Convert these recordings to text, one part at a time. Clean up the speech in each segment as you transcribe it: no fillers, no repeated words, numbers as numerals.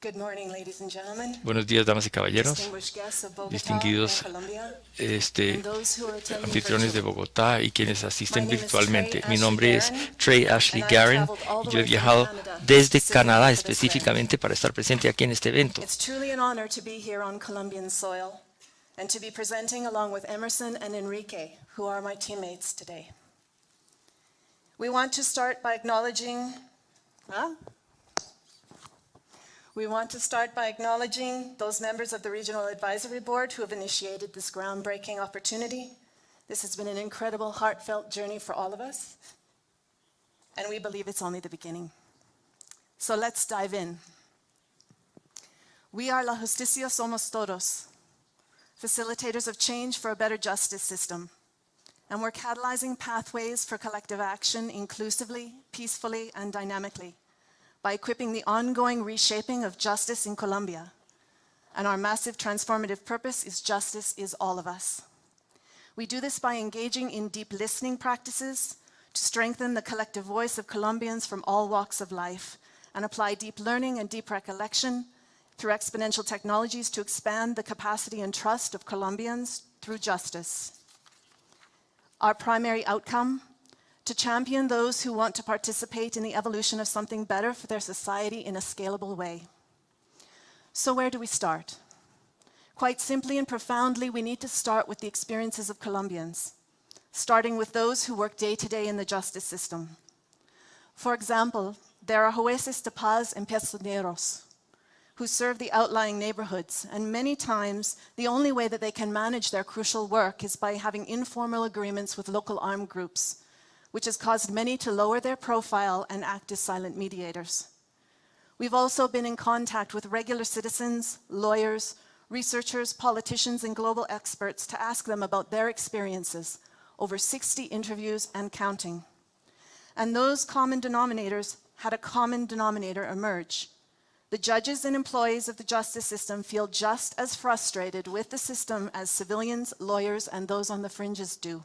Good morning, ladies and gentlemen, Buenos días, damas y caballeros, distinguished guests of Bogotá distinguidos and Colombia, este, and those who are attending anfitriones de virtually. Bogotá y quienes My asisten name is Trey virtualmente. Mi Ashley nombre es Guerin, Trey Ashley and I've Guerin traveled all y the yo he way from viajado Canada desde specifically Canadá for this event. específicamente para estar presente aquí en este evento. It's truly an honor to be here on Colombian soil and to be presenting along with Emerson and Enrique, who are my teammates today. We want to start by acknowledging those members of the Regional Advisory Board who have initiated this groundbreaking opportunity. This has been an incredible, heartfelt journey for all of us, and we believe it's only the beginning. So let's dive in. We are La Justicia Somos Todos, facilitators of change for a better justice system, and we're catalyzing pathways for collective action inclusively, peacefully, and dynamically, by equipping the ongoing reshaping of justice in Colombia. And our massive transformative purpose is justice is all of us. We do this by engaging in deep listening practices to strengthen the collective voice of Colombians from all walks of life and apply deep learning and deep recollection through exponential technologies to expand the capacity and trust of Colombians through justice. Our primary outcome: to champion those who want to participate in the evolution of something better for their society in a scalable way. So where do we start? Quite simply and profoundly, we need to start with the experiences of Colombians, starting with those who work day to day in the justice system. For example, there are jueces de paz and personeros who serve the outlying neighborhoods, and many times the only way that they can manage their crucial work is by having informal agreements with local armed groups, which has caused many to lower their profile and act as silent mediators. We've also been in contact with regular citizens, lawyers, researchers, politicians, and global experts to ask them about their experiences, over 60 interviews and counting. And those common denominators had a common denominator emerge. The judges and employees of the justice system feel just as frustrated with the system as civilians, lawyers, and those on the fringes do.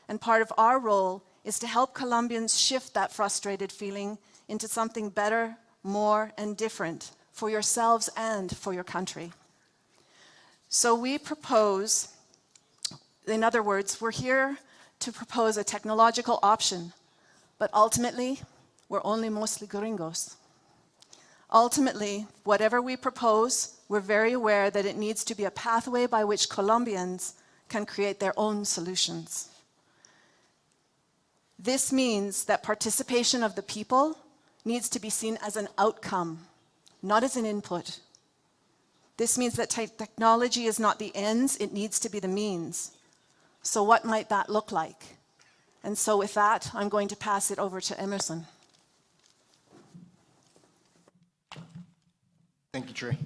And part of our role is to help Colombians shift that frustrated feeling into something better, more, and different for yourselves and for your country. So we propose, in other words, we're here to propose a technological option, but ultimately, we're only mostly gringos. Ultimately, whatever we propose, we're very aware that it needs to be a pathway by which Colombians can create their own solutions. This means that participation of the people needs to be seen as an outcome, not as an input. This means that technology is not the ends, it needs to be the means. So what might that look like? And so with that, I'm going to pass it over to Emerson. Thank you, Trey.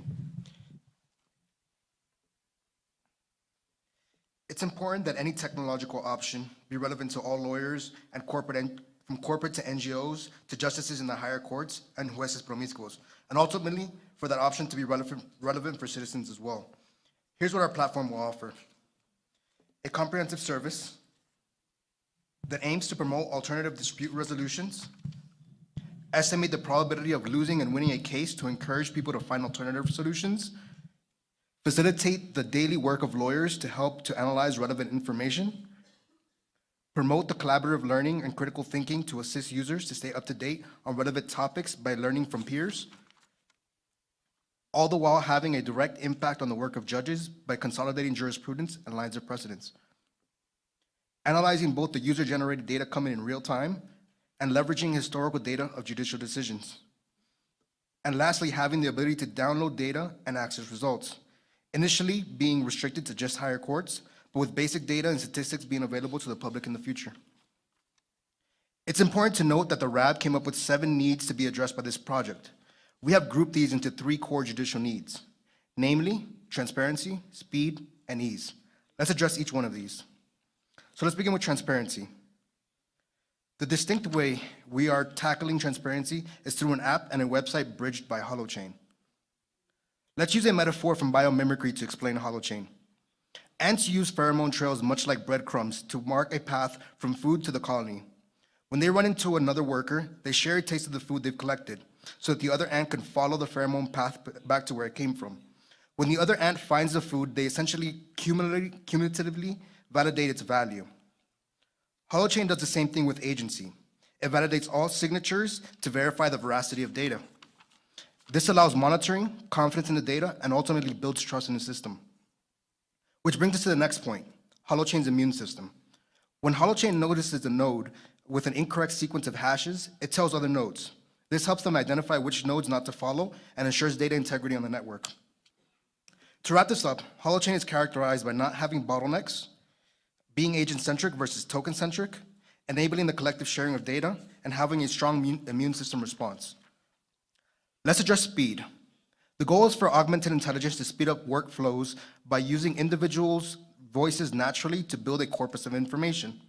It's important that any technological option be relevant to all lawyers and from corporate to NGOs to justices in the higher courts and jueces promiscuos, and ultimately for that option to be relevant for citizens as well. Here's what our platform will offer: a comprehensive service that aims to promote alternative dispute resolutions, estimate the probability of losing and winning a case to encourage people to find alternative solutions, facilitate the daily work of lawyers to help to analyze relevant information, promote the collaborative learning and critical thinking to assist users to stay up to date on relevant topics by learning from peers, all the while having a direct impact on the work of judges by consolidating jurisprudence and lines of precedence, analyzing both the user-generated data coming in real time and leveraging historical data of judicial decisions, and lastly, having the ability to download data and access results, initially being restricted to just higher courts, but with basic data and statistics being available to the public in the future. It's important to note that the RAB came up with 7 needs to be addressed by this project. We have grouped these into 3 core judicial needs, namely transparency, speed, and ease. Let's address each one of these. So let's begin with transparency. The distinct way we are tackling transparency is through an app and a website bridged by Holochain. Let's use a metaphor from biomimicry to explain Holochain. Ants use pheromone trails much like breadcrumbs to mark a path from food to the colony. When they run into another worker, they share a taste of the food they've collected. so that the other ant can follow the pheromone path back to where it came from. When the other ant finds the food, they essentially cumulatively validate its value. Holochain does the same thing with agency. It validates all signatures to verify the veracity of data. This allows monitoring, confidence in the data, and ultimately builds trust in the system. Which brings us to the next point, Holochain's immune system. When Holochain notices a node with an incorrect sequence of hashes, it tells other nodes. This helps them identify which nodes not to follow and ensures data integrity on the network. To wrap this up, Holochain is characterized by not having bottlenecks, being agent-centric versus token-centric, enabling the collective sharing of data, and having a strong immune system response. Let's address speed. The goal is for augmented intelligence to speed up workflows by using individuals' voices naturally to build a corpus of information.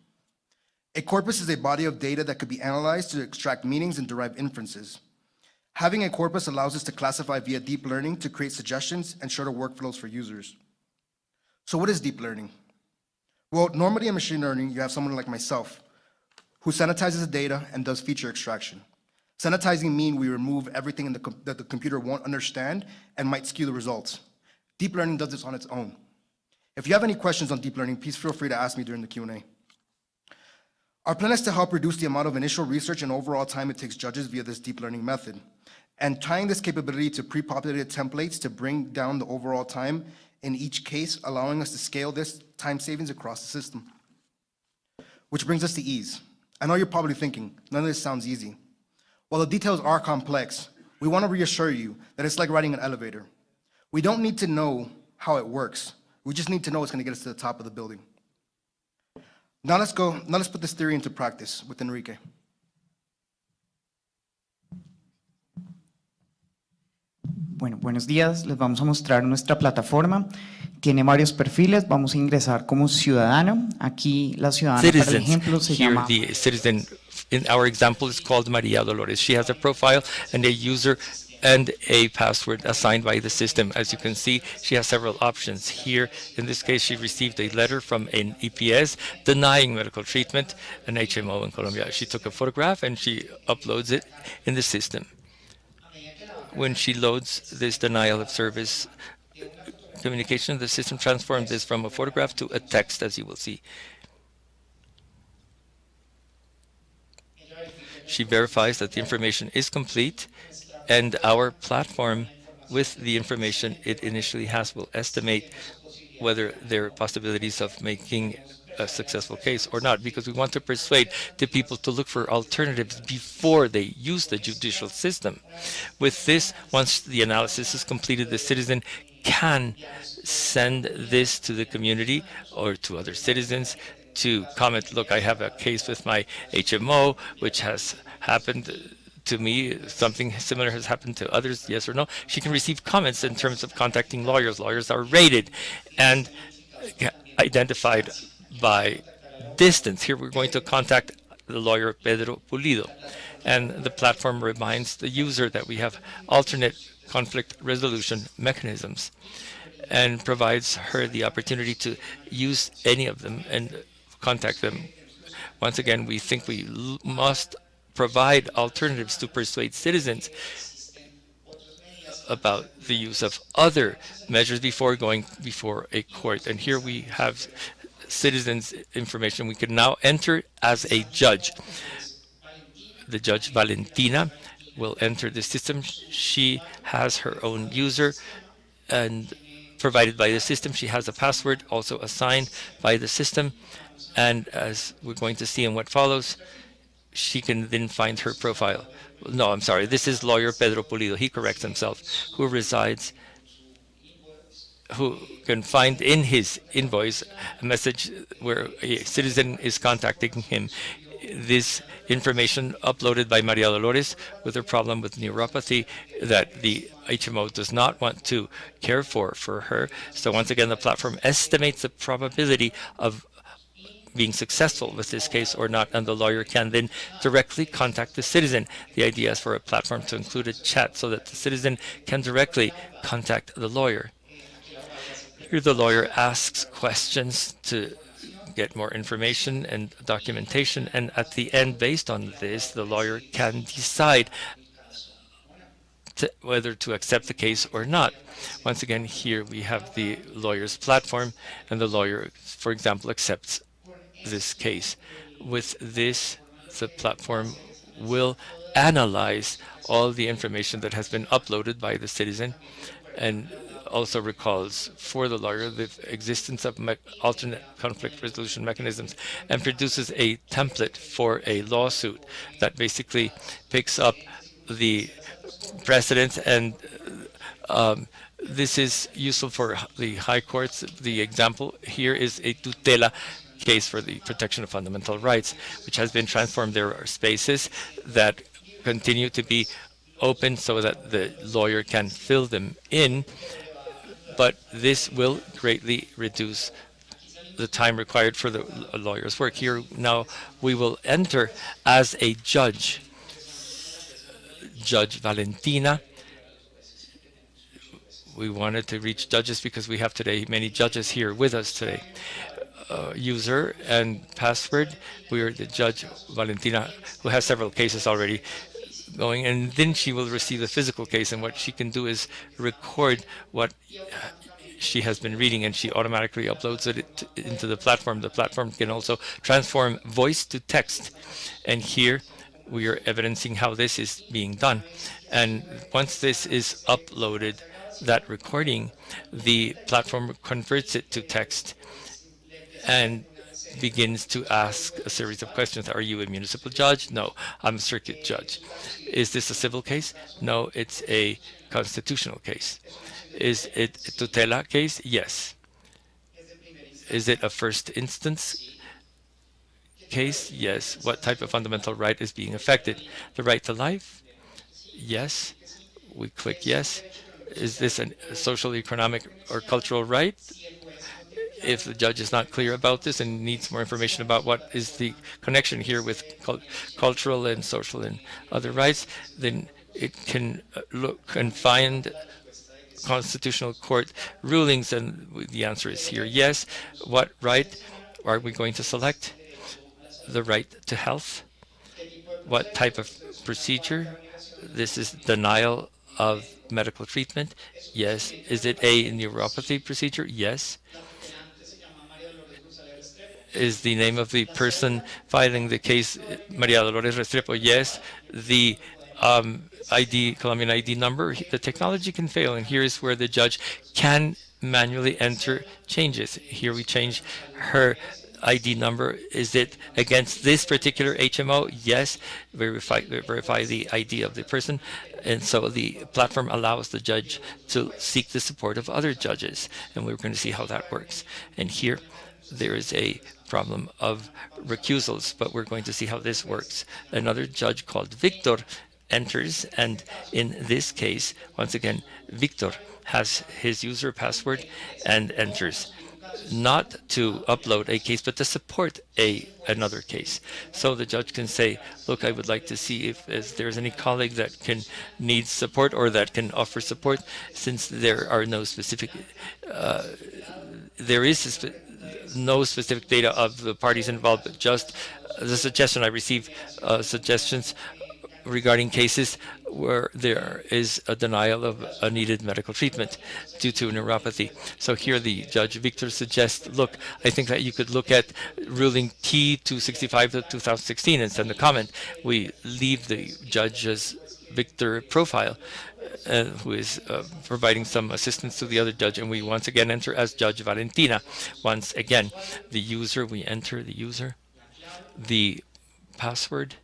A corpus is a body of data that could be analyzed to extract meanings and derive inferences. Having a corpus allows us to classify via deep learning to create suggestions and shorter workflows for users. So what is deep learning? Well, normally in machine learning, you have someone like myself who sanitizes the data and does feature extraction. Sanitizing means we remove everything that the computer won't understand and might skew the results. Deep learning does this on its own. If you have any questions on deep learning, please feel free to ask me during the Q&A. Our plan is to help reduce the amount of initial research and overall time it takes judges via this deep learning method, and tying this capability to pre-populated templates to bring down the overall time in each case, allowing us to scale this time savings across the system. Which brings us to ease. I know you're probably thinking, none of this sounds easy. While the details are complex, we want to reassure you that it's like riding an elevator. We don't need to know how it works. We just need to know it's going to get us to the top of the building. Now let's put this theory into practice with Enrique. Bueno, buenos días, les vamos a mostrar nuestra plataforma. Tiene varios perfiles, vamos a ingresar como ciudadano. Aquí la ciudadana para el ejemplo se Here, llama... the citizen in our example is called Maria Dolores. She has a profile and a user and a password assigned by the system. As you can see, she has several options. Here, in this case, she received a letter from an EPS denying medical treatment, an HMO in Colombia. She took a photograph and she uploads it in the system. When she loads this denial of service communication, the system transforms this from a photograph to a text, as you will see. She verifies that the information is complete, and our platform, with the information it initially has, will estimate whether there are possibilities of making a successful case or not, because we want to persuade the people to look for alternatives before they use the judicial system. With this, once the analysis is completed, the citizen can send this to the community or to other citizens to comment, look, I have a case with my HMO, which has happened to me, something similar has happened to others, yes or no. She can receive comments in terms of contacting lawyers. Lawyers are rated and identified by distance. Here we're going to contact the lawyer Pedro Pulido, and the platform reminds the user that we have alternate conflict resolution mechanisms and provides her the opportunity to use any of them and contact them. Once again, we think we must provide alternatives to persuade citizens about the use of other measures before going before a court. And here we have citizens' information. We can now enter as a judge. The judge Valentina will enter the system. She has her own user and provided by the system. She has a password also assigned by the system. And as we're going to see in what follows, she can then find her profile. No, I'm sorry. This is lawyer Pedro Pulido. He corrects himself, who can find in his invoice a message where a citizen is contacting him. This information uploaded by Maria Dolores with her problem with neuropathy that the HMO does not want to care for her. So once again, the platform estimates the probability of being successful with this case or not, and the lawyer can then directly contact the citizen. The idea is for a platform to include a chat so that the citizen can directly contact the lawyer. Here the lawyer asks questions to get more information and documentation, and at the end, based on this, the lawyer can decide whether to accept the case or not. Once again, here we have the lawyer's platform, and the lawyer, for example, accepts this case. With this, the platform will analyze all the information that has been uploaded by the citizen, and also recalls for the lawyer the existence of alternate conflict resolution mechanisms, and produces a template for a lawsuit that basically picks up the precedents, and this is useful for the high courts. The example here is a tutela case for the protection of fundamental rights, which has been transformed. There are spaces that continue to be open so that the lawyer can fill them in, but this will greatly reduce the time required for the lawyer's work. Here now we will enter as a judge, Judge Valentina. We wanted to reach judges because we have today many judges here with us today. User and password, we are the Judge Valentina, who has several cases already going, and then she will receive the physical case, and what she can do is record what she has been reading, and she automatically uploads it into the platform. The platform can also transform voice to text, and here we are evidencing how this is being done. And once this is uploaded, that recording, the platform converts it to text and begins to ask a series of questions. Are you a municipal judge? No, I'm a circuit judge. Is this a civil case? No, it's a constitutional case. Is it a tutela case? Yes. Is it a first instance case? Yes. What type of fundamental right is being affected? The right to life? Yes. We click yes. Is this a social, economic, or cultural right? If the judge is not clear about this and needs more information about what is the connection here with cultural and social and other rights, then it can look and find constitutional court rulings, and the answer is here, yes. What right are we going to select? The right to health. What type of procedure? This is denial of medical treatment. Yes. Is it a neuropathy procedure? Yes. Is the name of the person filing the case Maria Dolores Restrepo? Yes. The Colombian ID number, the technology can fail, and here is where the judge can manually enter changes. Here we change her ID number. Is it against this particular HMO? Yes. Verify the ID of the person. And so the platform allows the judge to seek the support of other judges, and we're going to see how that works. And here there is a problem of recusals, but we're going to see how this works. Another judge called Victor enters, and in this case, once again, Victor has his user password and enters, not to upload a case, but to support another case. So the judge can say, look, I would like to see if there's any colleague that needs support or that can offer support, since there are no specific, no specific data of the parties involved, but just the suggestion. I receive suggestions regarding cases where there is a denial of a needed medical treatment due to neuropathy. So here the judge, Victor, suggests, look, I think that you could look at ruling T-265 of 2016 and send a comment. We leave the judge's Victor profile, who is providing some assistance to the other judge, and we once again enter as Judge Valentina. Once again, the user, we enter the user, the password,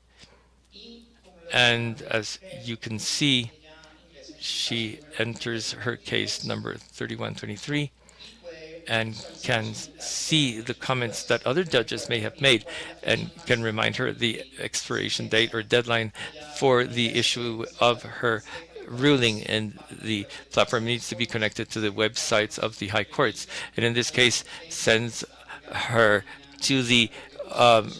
and as you can see, she enters her case number 3123 and can see the comments that other judges may have made, and can remind her the expiration date or deadline for the issue of her ruling, and the platform needs to be connected to the websites of the high courts, and in this case sends her to the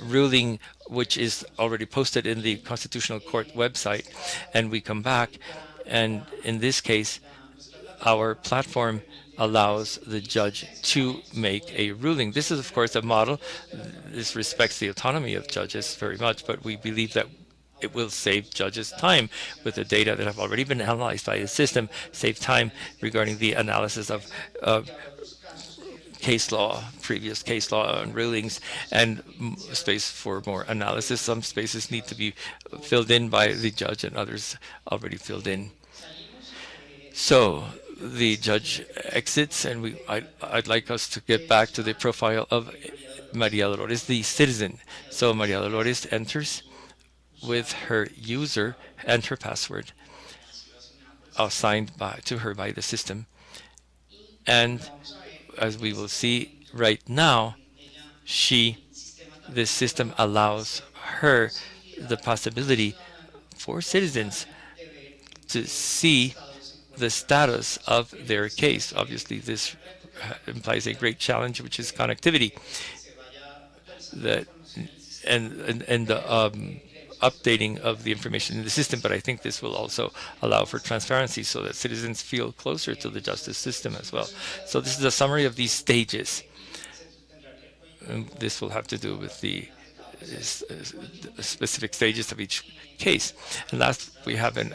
ruling, which is already posted in the Constitutional Court website. And we come back, and in this case our platform allows the judge to make a ruling. This is, of course, a model. This respects the autonomy of judges very much, but we believe that it will save judges time with the data that have already been analyzed by the system, save time regarding the analysis of case law, previous case law and rulings, and space for more analysis. Some spaces need to be filled in by the judge and others already filled in. So the judge exits, and I'd like us to get back to the profile of Maria Dolores, the citizen. So Maria Dolores enters with her user and her password assigned to her by the system. And as we will see right now, this system allows her the possibility for citizens to see the status of their case. Obviously, this implies a great challenge, which is connectivity. And the updating of the information in the system, but I think this will also allow for transparency so that citizens feel closer to the justice system as well. So this is a summary of these stages. And this will have to do with the specific stages of each case. And last, we have an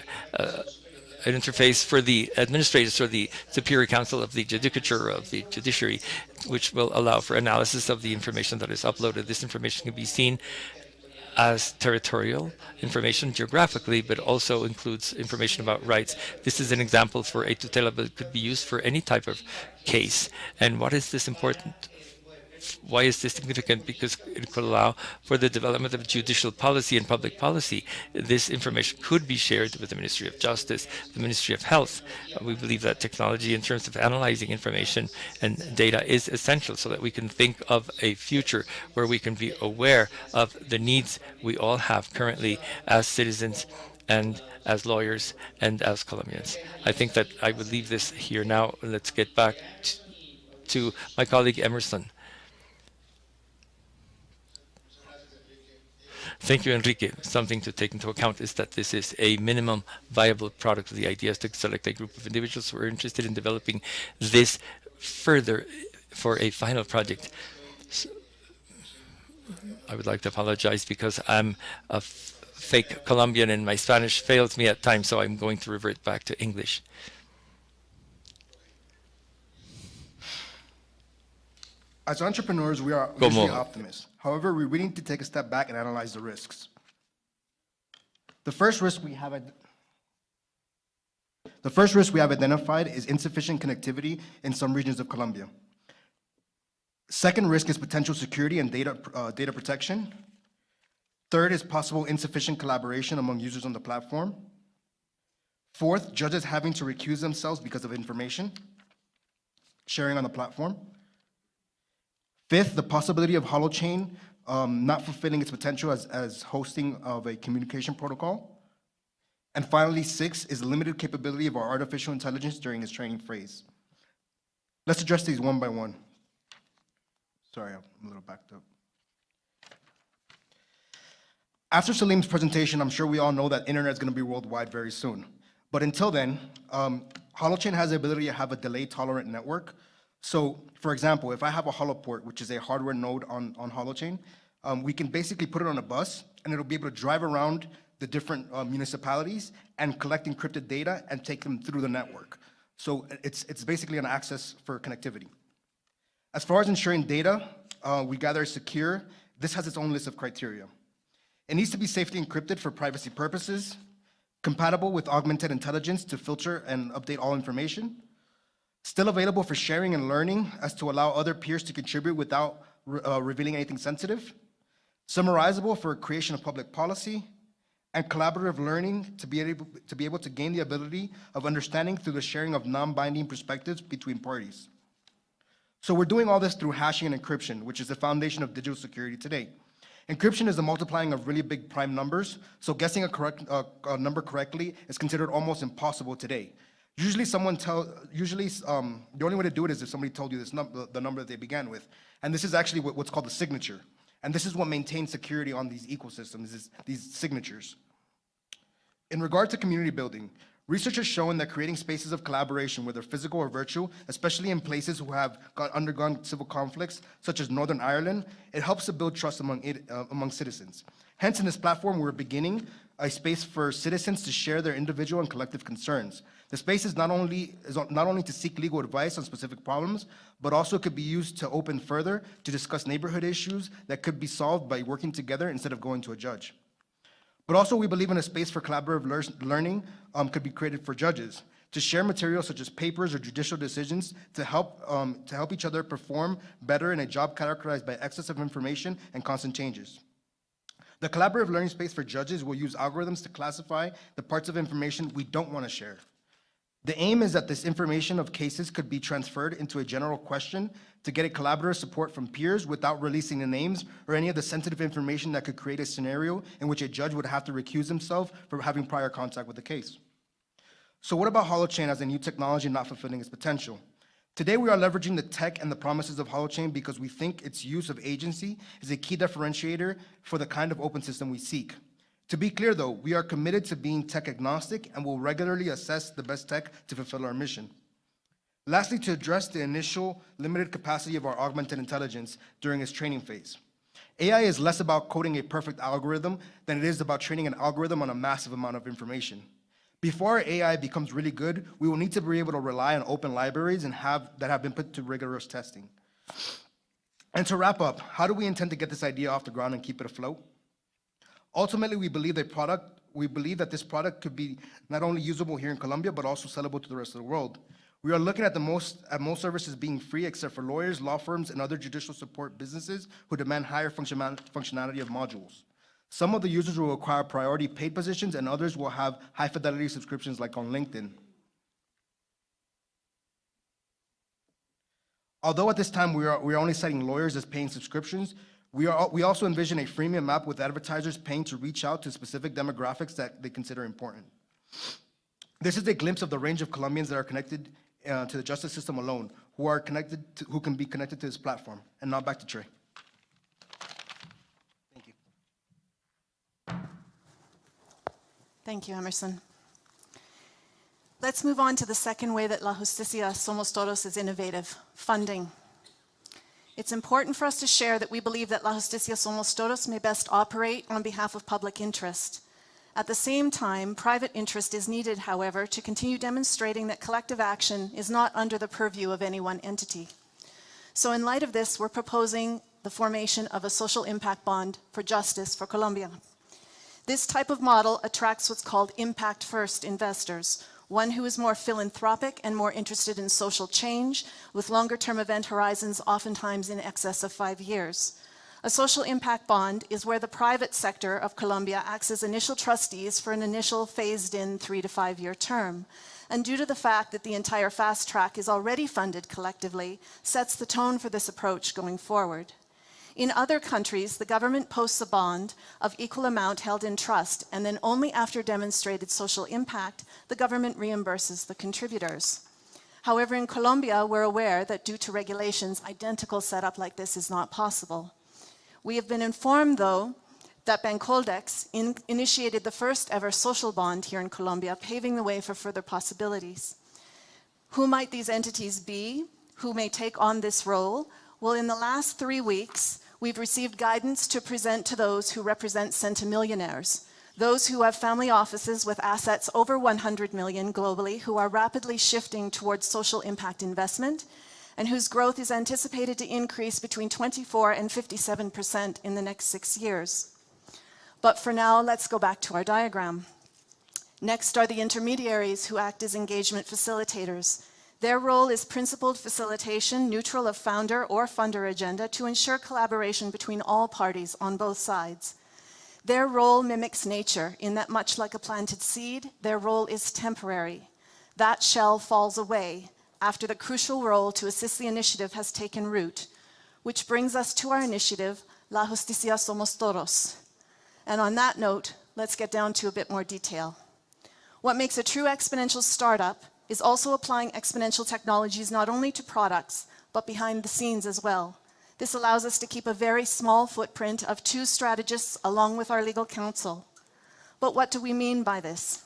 interface for the administrators or the Superior Council of the Judicature of the Judiciary, which will allow for analysis of the information that is uploaded. This information can be seen as territorial information geographically, but also includes information about rights. This is an example for a tutela, but it could be used for any type of case. And what is this important? Why is this significant? Because it could allow for the development of judicial policy and public policy. This information could be shared with the Ministry of Justice, the Ministry of Health. We believe that technology in terms of analyzing information and data is essential so that we can think of a future where we can be aware of the needs we all have currently as citizens and as lawyers and as Colombians. I think that I would leave this here now. Let's get back to my colleague Emerson. Thank you, Enrique. Something to take into account is that this is a minimum viable product. The idea is to select a group of individuals who are interested in developing this further for a final project. So, I would like to apologize because I'm a fake Colombian and my Spanish fails me at times, so I'm going to revert back to English. As entrepreneurs, we are usually optimists. However, we really need to take a step back and analyze the risks. The first risk we have identified is insufficient connectivity in some regions of Colombia. Second risk is potential security and data protection. Third is possible insufficient collaboration among users on the platform. Fourth, judges having to recuse themselves because of information sharing on the platform. Fifth, the possibility of Holochain not fulfilling its potential as hosting of a communication protocol. And finally, sixth is the limited capability of our artificial intelligence during its training phase. Let's address these one by one. Sorry, I'm a little backed up. After Salim's presentation, I'm sure we all know that internet is going to be worldwide very soon. But until then, Holochain has the ability to have a delay-tolerant network. So, for example, if I have a Holoport, which is a hardware node on Holochain, we can basically put it on a bus, and it'll be able to drive around the different municipalities and collect encrypted data and take them through the network. So it's basically an access for connectivity. As far as ensuring data we gather is secure, this has its own list of criteria. It needs to be safely encrypted for privacy purposes, compatible with augmented intelligence to filter and update all information, still available for sharing and learning as to allow other peers to contribute without revealing anything sensitive, summarizable for creation of public policy, and collaborative learning to be able to gain the ability of understanding through the sharing of non-binding perspectives between parties. So we're doing all this through hashing and encryption, which is the foundation of digital security today. Encryption is the multiplying of really big prime numbers, so guessing a number correctly is considered almost impossible today. Usually the only way to do it is if somebody told you the number that they began with. And this is actually what's called the signature. And this is what maintains security on these ecosystems, is these signatures. In regard to community building, research has shown that creating spaces of collaboration, whether physical or virtual, especially in places who have undergone civil conflicts, such as Northern Ireland, it helps to build trust among citizens. Hence, in this platform, we're beginning a space for citizens to share their individual and collective concerns. The space is not only to seek legal advice on specific problems, but also could be used to open further to discuss neighborhood issues that could be solved by working together instead of going to a judge. But also we believe in a space for collaborative learning could be created for judges to share materials such as papers or judicial decisions to help each other perform better in a job characterized by excess of information and constant changes. The collaborative learning space for judges will use algorithms to classify the parts of information we don't want to share. The aim is that this information of cases could be transferred into a general question to get a collaborative support from peers without releasing the names or any of the sensitive information that could create a scenario in which a judge would have to recuse himself from having prior contact with the case. So what about Holochain as a new technology not fulfilling its potential? Today, we are leveraging the tech and the promises of Holochain because we think its use of agency is a key differentiator for the kind of open system we seek. To be clear, though, we are committed to being tech agnostic and will regularly assess the best tech to fulfill our mission. Lastly, to address the initial limited capacity of our augmented intelligence during its training phase. AI is less about coding a perfect algorithm than it is about training an algorithm on a massive amount of information. Before our AI becomes really good, we will need to be able to rely on open libraries that have been put to rigorous testing. And to wrap up, how do we intend to get this idea off the ground and keep it afloat? Ultimately, we believe that this product could be not only usable here in Colombia, but also sellable to the rest of the world. We are looking at most services being free, except for lawyers, law firms, and other judicial support businesses who demand higher functionality of modules. Some of the users will require priority paid positions, and others will have high-fidelity subscriptions like on LinkedIn. Although at this time we are only citing lawyers as paying subscriptions, we also envision a freemium app with advertisers paying to reach out to specific demographics that they consider important. This is a glimpse of the range of Colombians that are connected to the justice system alone, who can be connected to this platform. And now back to Trey. Thank you. Thank you, Emerson. Let's move on to the second way that La Justicia Somos Todos is innovative, funding. It's important for us to share that we believe that La Justicia Somos Todos may best operate on behalf of public interest. At the same time, private interest is needed, however, to continue demonstrating that collective action is not under the purview of any one entity. So in light of this, we're proposing the formation of a social impact bond for justice for Colombia. This type of model attracts what's called impact-first investors, one who is more philanthropic and more interested in social change, with longer-term event horizons oftentimes in excess of 5 years. A social impact bond is where the private sector of Colombia acts as initial trustees for an initial phased-in 3 to 5 year term. And due to the fact that the entire fast track is already funded collectively, sets the tone for this approach going forward. In other countries, the government posts a bond of equal amount held in trust, and then only after demonstrated social impact, the government reimburses the contributors. However, in Colombia, we're aware that due to regulations, identical setup like this is not possible. We have been informed, though, that Bancoldex initiated the first ever social bond here in Colombia, paving the way for further possibilities. Who might these entities be? Who may take on this role? Well, in the last 3 weeks, we've received guidance to present to those who represent centimillionaires, those who have family offices with assets over 100 million globally, who are rapidly shifting towards social impact investment, and whose growth is anticipated to increase between 24% and 57% in the next 6 years. But for now, let's go back to our diagram. Next are the intermediaries who act as engagement facilitators. Their role is principled facilitation, neutral of founder or funder agenda, to ensure collaboration between all parties on both sides. Their role mimics nature in that, much like a planted seed, their role is temporary. That shell falls away after the crucial role to assist the initiative has taken root, which brings us to our initiative, La Justicia Somos Todos. And on that note, let's get down to a bit more detail. What makes a true exponential startup is also applying exponential technologies not only to products, but behind the scenes as well. This allows us to keep a very small footprint of 2 strategists along with our legal counsel. But what do we mean by this?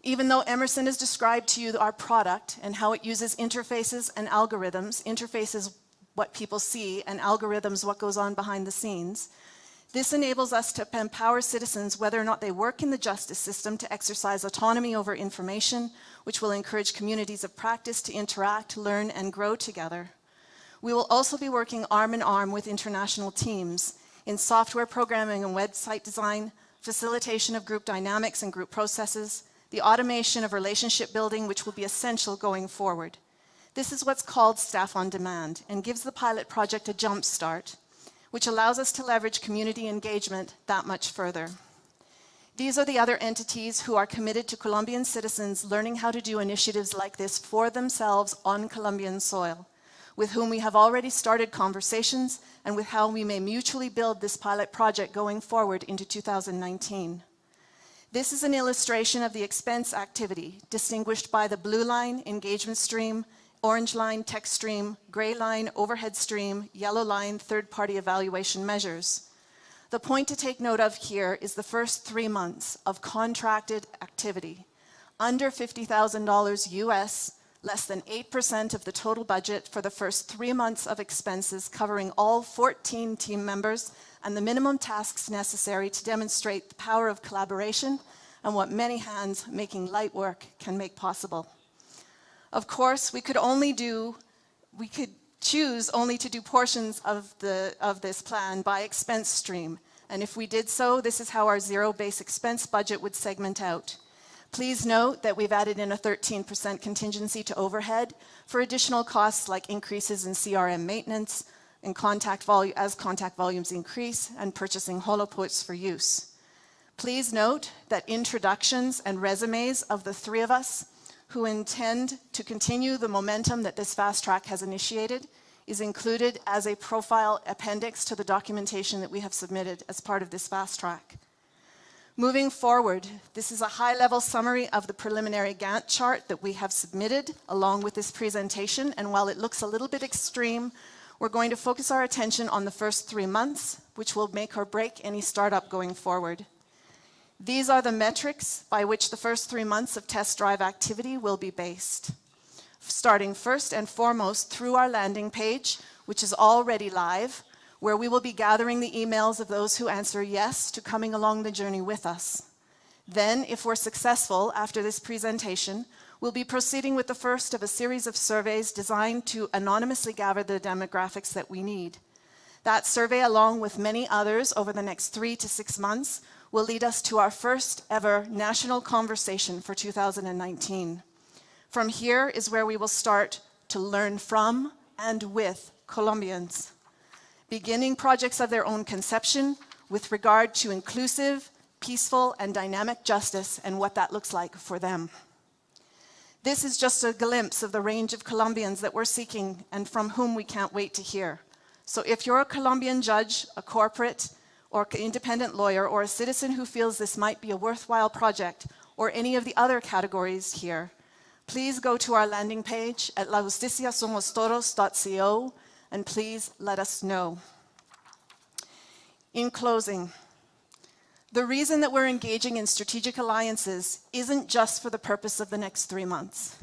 Even though Emerson has described to you our product and how it uses interfaces and algorithms, interfaces what people see and algorithms what goes on behind the scenes, This enables us to empower citizens, whether or not they work in the justice system, to exercise autonomy over information, which will encourage communities of practice to interact, learn, and grow together. We will also be working arm in arm with international teams in software programming and website design, facilitation of group dynamics and group processes, the automation of relationship building, which will be essential going forward. This is what's called Staff on Demand and gives the pilot project a jump start, which allows us to leverage community engagement that much further. These are the other entities who are committed to Colombian citizens learning how to do initiatives like this for themselves on Colombian soil, with whom we have already started conversations and with how we may mutually build this pilot project going forward into 2019. This is an illustration of the expense activity, distinguished by the blue line, engagement stream, orange line, text stream, gray line, overhead stream, yellow line, third-party evaluation measures. The point to take note of here is the first 3 months of contracted activity. Under $50,000 US, less than 8% of the total budget for the first 3 months of expenses, covering all 14 team members and the minimum tasks necessary to demonstrate the power of collaboration and what many hands making light work can make possible. Of course, we could choose only to do portions of this plan by expense stream. And if we did so, this is how our zero-based expense budget would segment out. Please note that we've added in a 13% contingency to overhead for additional costs like increases in CRM maintenance and as contact volumes increase and purchasing holoputs for use. Please note that introductions and resumes of the 3 of us who intend to continue the momentum that this fast track has initiated is included as a profile appendix to the documentation that we have submitted as part of this fast track. Moving forward, this is a high-level summary of the preliminary Gantt chart that we have submitted along with this presentation, and while it looks a little bit extreme, we're going to focus our attention on the first 3 months, which will make or break any startup going forward. These are the metrics by which the first 3 months of test drive activity will be based. Starting first and foremost through our landing page, which is already live, where we will be gathering the emails of those who answer yes to coming along the journey with us. Then, if we're successful after this presentation, we'll be proceeding with the first of a series of surveys designed to anonymously gather the demographics that we need. That survey, along with many others over the next 3 to 6 months, will lead us to our first ever national conversation for 2019. From here is where we will start to learn from and with Colombians, beginning projects of their own conception with regard to inclusive, peaceful, and dynamic justice and what that looks like for them. This is just a glimpse of the range of Colombians that we're seeking and from whom we can't wait to hear. So if you're a Colombian judge, a corporate, or independent lawyer, or a citizen who feels this might be a worthwhile project, or any of the other categories here, please go to our landing page at lajusticiasomostodos.co and please let us know. In closing, the reason that we're engaging in strategic alliances isn't just for the purpose of the next 3 months.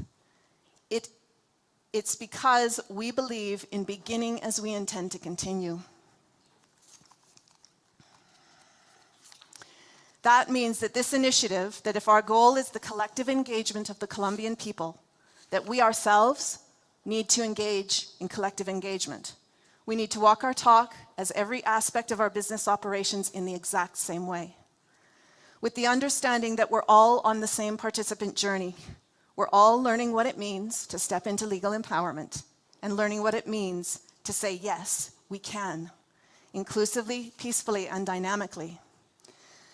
It's because we believe in beginning as we intend to continue. That means that this initiative, that if our goal is the collective engagement of the Colombian people, that we ourselves need to engage in collective engagement. We need to walk our talk as every aspect of our business operations in the exact same way. With the understanding that we're all on the same participant journey. We're all learning what it means to step into legal empowerment and learning what it means to say, yes, we can, inclusively, peacefully, and dynamically.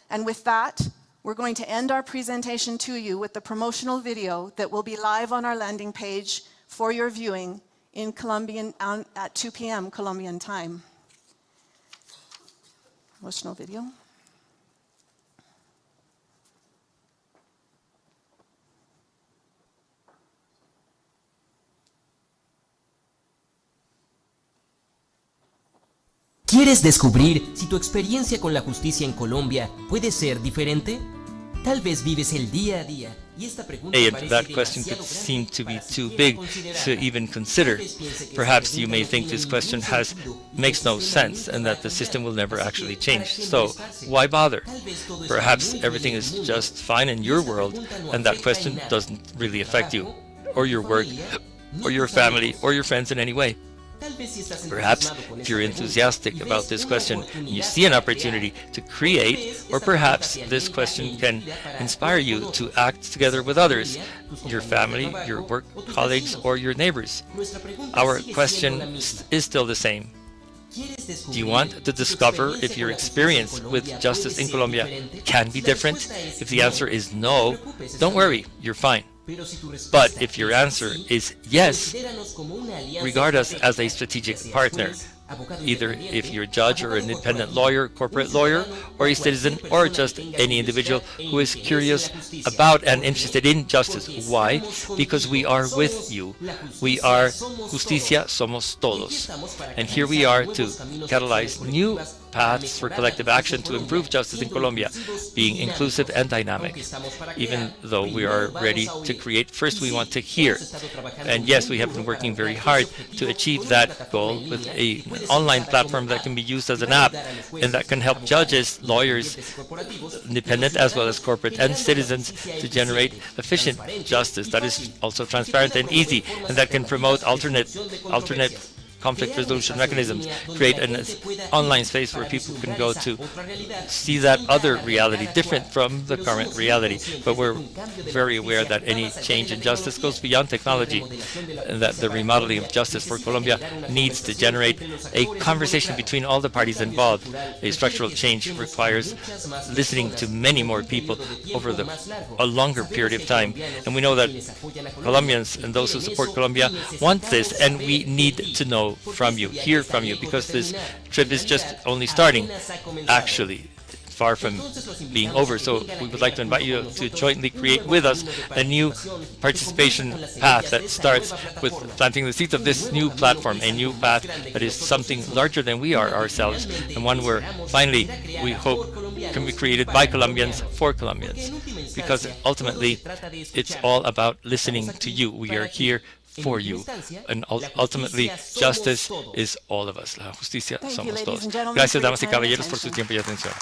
And with that, we're going to end our presentation to you with the promotional video that will be live on our landing page for your viewing in Colombian at 2 p.m. Colombian time. Promotional video. ¿Quieres descubrir si tu experiencia con la justicia en Colombia puede ser diferente? Tal vez vives el día a día y esta pregunta And parece that question could demasiado seem grande to be para too siquiera big to considerarla. even consider. Tal vez piense que Perhaps esta you pregunta may no think tiene this ningún question sentido y makes no este sistema sense nunca and va a that the cambiar. system will never Así actually que, change. ¿para qué So molestarse? why bother? Tal vez todo está Perhaps muy bien everything en is el mundo just fine in y your esta world pregunta no and that afecta question en nada doesn't really tu affect you, trabajo, or ni your tu work, familia, ni or your tus family, amigos. or your friends in any way. Tal vez si estás Perhaps entusiasmado con if esta you're pregunta enthusiastic y ves about this una question and you oportunidad see an para opportunity crear, to tal create, vez or esta perhaps pregunta this sea question linda e can divertida para inspire todos you los to otros, act together quizás with tu others, familia, tus your compañeros de family, trabajo your work o tus colleagues, vecinos. or your neighbors. Nuestra pregunta Our sigue siendo question la misma. is still the same. ¿Quieres Do descubrir you want to si tu discover experiencia if your con la justicia en experience Colombia with justice puede in ser Colombia diferente? can be Si la different? respuesta es If the no, answer is no te no, preocupes, está don't bien. worry, you're fine. Pero si tu But respuesta if your es answer sí, is yes, considéranos como una alianza regard us as a estratégica, strategic ya seas partner, juez, abogado either independiente, if you're a judge or an abogado independent corporativo, lawyer, un corporate lawyer, ciudadano or a o citizen, cualquier or persona just que tenga any individual curiosidad e who is interés en curious la justicia. about and Porque- interested in justice. porque Why? estamos Because we contigo. are Somos with you. la We justicia, are somos Justicia, todos. somos Y aquí todos. estamos para And here we canalizar are to nuevos caminos de catalyze acciones new colectivas paths for para mejorar collective la action justicia to en improve justice in siendo Colombia, inclusivos y being inclusive and dinámicos. dynamic. Aunque estamos para Even crear, though we primero are vamos ready a oír. to create, first we Y want sí, to hear. hemos estado trabajando And muy yes, we have duro been para working very lograr hard ese objetivo to con achieve una that plataforma goal en with línea an que puede ser online usada platform como that tal can be used as y an va a app ayudar a los jueces, and that can help abogados, judges, lawyers, independientes y corporativos, independent y as well los as corporate, ciudadanos, and citizens generando to justicia generate eficiente, efficient transparente justice y that is fácil, also y que transparent pueda and easy, promover and that can formas promote alternativas alternate de resolución de controversias. conflict Crear un resolution espacio en mechanisms, línea donde create la an gente pueda ir online space where para people can vislumbrar go esa to otra realidad see y that enfrentar other la reality realidad different actual. from the Pero current somos reality. conscientes But de we're que un cambio de la very aware justicia that va any más allá change de in la justice goes tecnología. beyond La technology, remodelación de la and that justicia the para remodeling of Colombia justice for necesita Colombia generar una needs to conversación generate entre los a actores conversation involucrados. between all the parties Un cambio involved. estructural A requiere structural que change escuchemos a requires muchas más listening to personas many en more un people periodo de over tiempo más largo. a longer Sabemos period of que time. colombianos And we know that quienes apoyan a Colombia Colombians and those who quieren support eso Colombia y want this, necesitamos and we saber need de ti. to know Porque from este you, viaje hear está from you, lejos because de this terminar. trip is En just realidad, only starting, apenas ha comenzado. actually, far from being over. So we would like to invite you to jointly create with us a new participation path that starts with planting the seeds of this new platform, a new path that is something larger than we are ourselves, and one where finally we hope can be created by Colombians for Colombians. Because ultimately, it's all about listening to you. We are here for you. And ultimately, justice is all of us. La justicia Thank you, somos ladies todos. and gentlemen, Gracias, for your damas y time and caballeros, por su attention. tiempo y atención.